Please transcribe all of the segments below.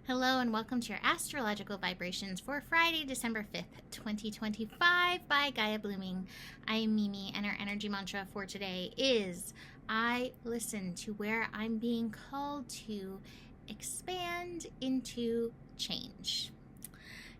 Hello and welcome to your astrological vibrations for Friday, December 5th, 2025 by Gaia Blooming. I am Mimi and our energy mantra for today is I listen to where I'm being called to expand into change.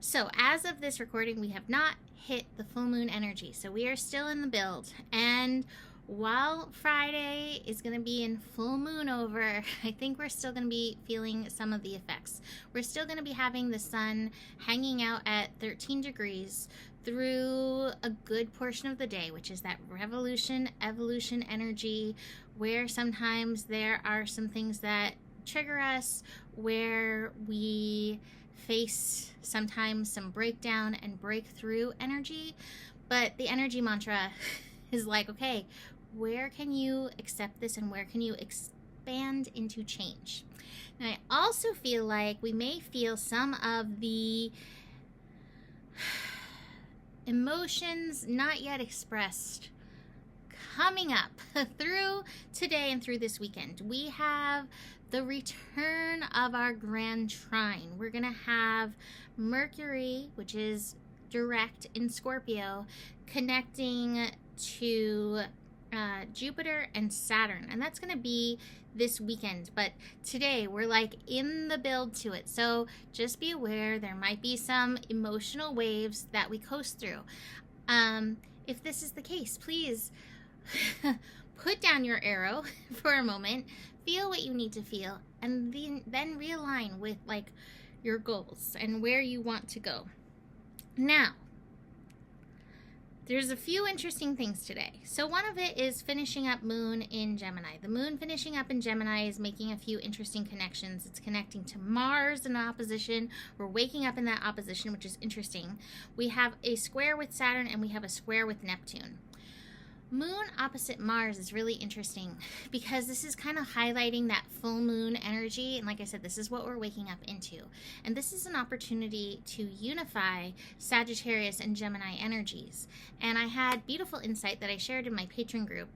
So as of this recording, we have not hit the full moon energy. So we are still in the build, and while Friday is going to be in full moon over, I think we're still going to be feeling some of the effects. We're still going to be having the sun hanging out at 13 degrees through a good portion of the day, which is that revolution, evolution energy, where sometimes there are some things that trigger us, where we face sometimes some breakdown and breakthrough energy. But the energy mantra is like, okay, where can you accept this and where can you expand into change? And I also feel like we may feel some of the emotions not yet expressed coming up through today and through this weekend. We have the return of our grand trine. We're going to have Mercury, which is direct in Scorpio, connecting to Jupiter and Saturn, and that's going to be this weekend. But today we're like in the build to it, so just be aware there might be some emotional waves that we coast through. If this is the case, please put down your arrow for a moment, feel what you need to feel, and then realign with like your goals and where you want to go. Now, there's a few interesting things today. So one of it is finishing up moon in Gemini. The moon finishing up in Gemini is making a few interesting connections. It's connecting to Mars in opposition. We're waking up in that opposition, which is interesting. We have a square with Saturn and we have a square with Neptune. Moon opposite Mars is really interesting because this is kind of highlighting that full moon energy. And like I said, this is what we're waking up into. And this is an opportunity to unify Sagittarius and Gemini energies. And I had beautiful insight that I shared in my Patreon group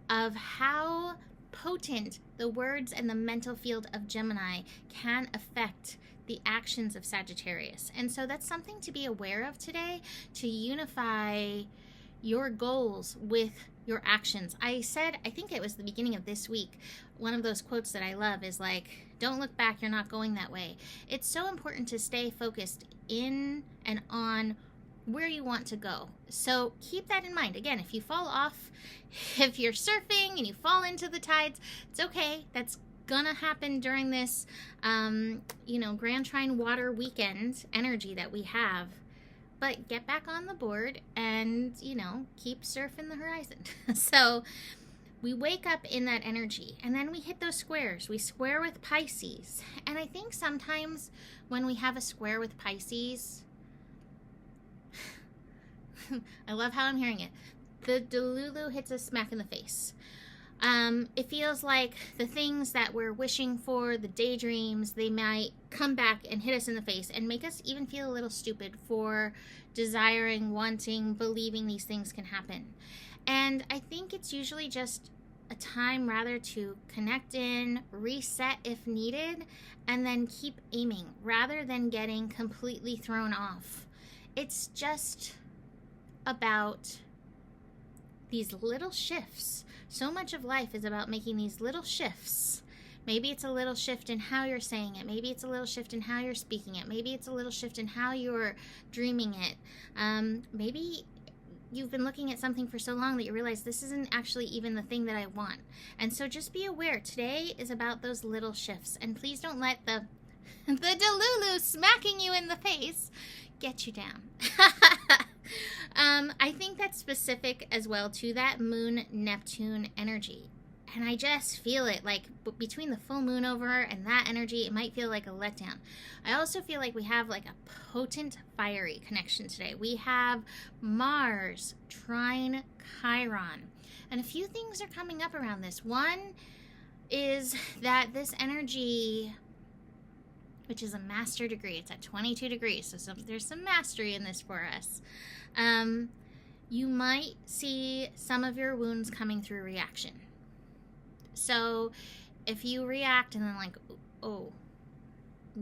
of how potent the words and the mental field of Gemini can affect the actions of Sagittarius. And so that's something to be aware of today, to unify your goals with your actions. I said, I think it was the beginning of this week, one of those quotes that I love is like, don't look back, you're not going that way. It's so important to stay focused in and on where you want to go. So keep that in mind. Again, if you fall off, if you're surfing and you fall into the tides, it's okay. That's gonna happen during this, Grand Trine water weekend energy that we have. But get back on the board and, keep surfing the horizon. So we wake up in that energy and then we hit those squares. We square with Pisces. And I think sometimes when we have a square with Pisces, I love how I'm hearing it. The Delulu hits us smack in the face. It feels like the things that we're wishing for, the daydreams, they might come back and hit us in the face and make us even feel a little stupid for desiring, wanting, believing these things can happen. And I think it's usually just a time rather to connect in, reset if needed, and then keep aiming rather than getting completely thrown off. It's just about these little shifts. So much of life is about making these little shifts. Maybe it's a little shift in how you're saying it. Maybe it's a little shift in how you're speaking it. Maybe it's a little shift in how you're dreaming it. Maybe you've been looking at something for so long that you realize this isn't actually even the thing that I want. And so just be aware. Today is about those little shifts. And please don't let the Delulu smacking you in the face get you down. I think that's specific as well to that moon-Neptune energy. And I just feel it, like between the full moon over and that energy, it might feel like a letdown. I also feel like we have like a potent fiery connection today. We have Mars, Trine, Chiron. And a few things are coming up around this. One is that this energy, which is a master degree, it's at 22 degrees, so there's some mastery in this for us. You might see some of your wounds coming through reaction. So if you react and then like, oh,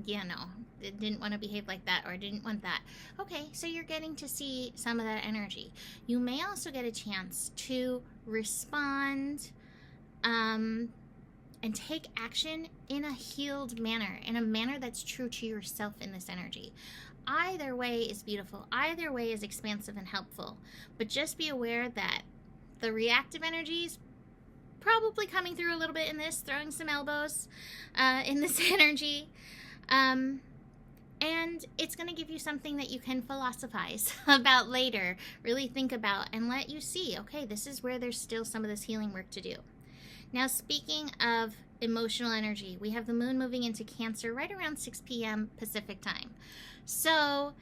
yeah, no, it didn't want to behave like that, or didn't want that. Okay, so you're getting to see some of that energy. You may also get a chance to respond and take action in a healed manner, in a manner that's true to yourself in this energy. Either way is beautiful. Either way is expansive and helpful. But just be aware that the reactive energies probably coming through a little bit in this, throwing some elbows in this energy. And it's going to give you something that you can philosophize about later, really think about, and let you see, okay, this is where there's still some of this healing work to do. Now, speaking of emotional energy, we have the moon moving into Cancer right around 6 p.m. Pacific time. So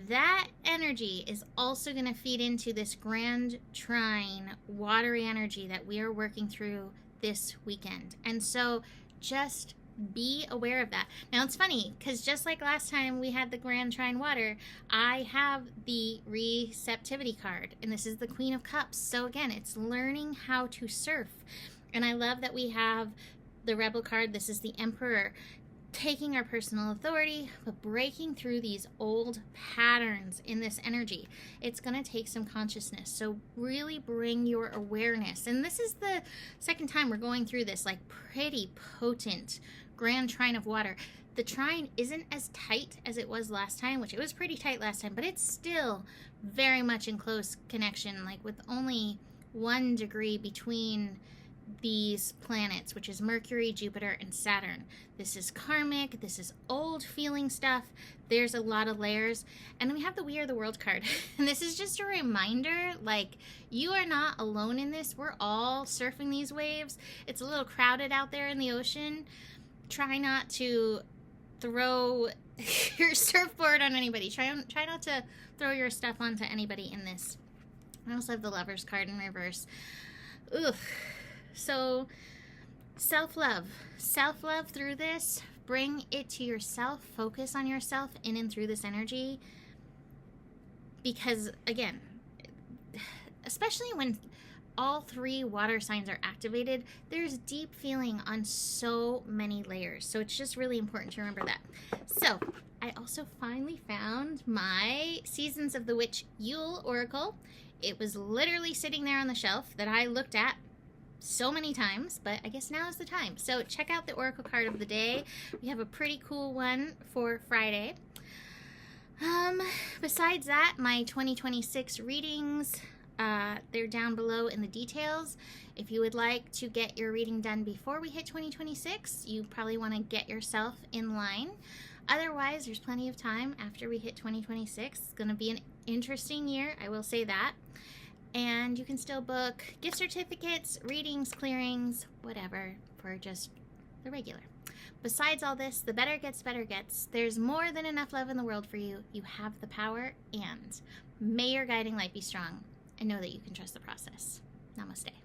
that energy is also going to feed into this grand trine, watery energy that we are working through this weekend. And so just be aware of that. Now, it's funny because just like last time we had the grand trine water, I have the receptivity card, and this is the Queen of Cups. So again, it's learning how to surf. And I love that we have the Rebel card. This is the Emperor, taking our personal authority, but breaking through these old patterns in this energy. It's going to take some consciousness. So really bring your awareness. And this is the second time we're going through this, like, pretty potent grand trine of water. The trine isn't as tight as it was last time, which it was pretty tight last time, but it's still very much in close connection, like with only 1 degree between these planets, which is Mercury, Jupiter, and Saturn. This is karmic. This is old feeling stuff. There's a lot of layers. And then we have the We Are the World card. And this is just a reminder, like, you are not alone in this. We're all surfing these waves. It's a little crowded out there in the ocean. Try not to throw your surfboard on anybody. Try not to throw your stuff onto anybody in this. I also have the Lovers card in reverse. Ugh. So self-love through this, bring it to yourself, focus on yourself in and through this energy, because again, especially when all 3 water signs are activated, there's deep feeling on so many layers. So it's just really important to remember that. So I also finally found my Seasons of the Witch Yule Oracle. It was literally sitting there on the shelf that I looked at so many times, but I guess now is the time. So check out the Oracle card of the day. We have a pretty cool one for Friday. Besides that, my 2026 readings, they're down below in the details. If you would like to get your reading done before we hit 2026, you probably want to get yourself in line. Otherwise, there's plenty of time after we hit 2026. It's going to be an interesting year, I will say that. And you can still book gift certificates, readings, clearings, whatever, for just the regular. Besides all this, the better gets better gets. There's more than enough love in the world for you. You have the power, and may your guiding light be strong, and know that you can trust the process. Namaste.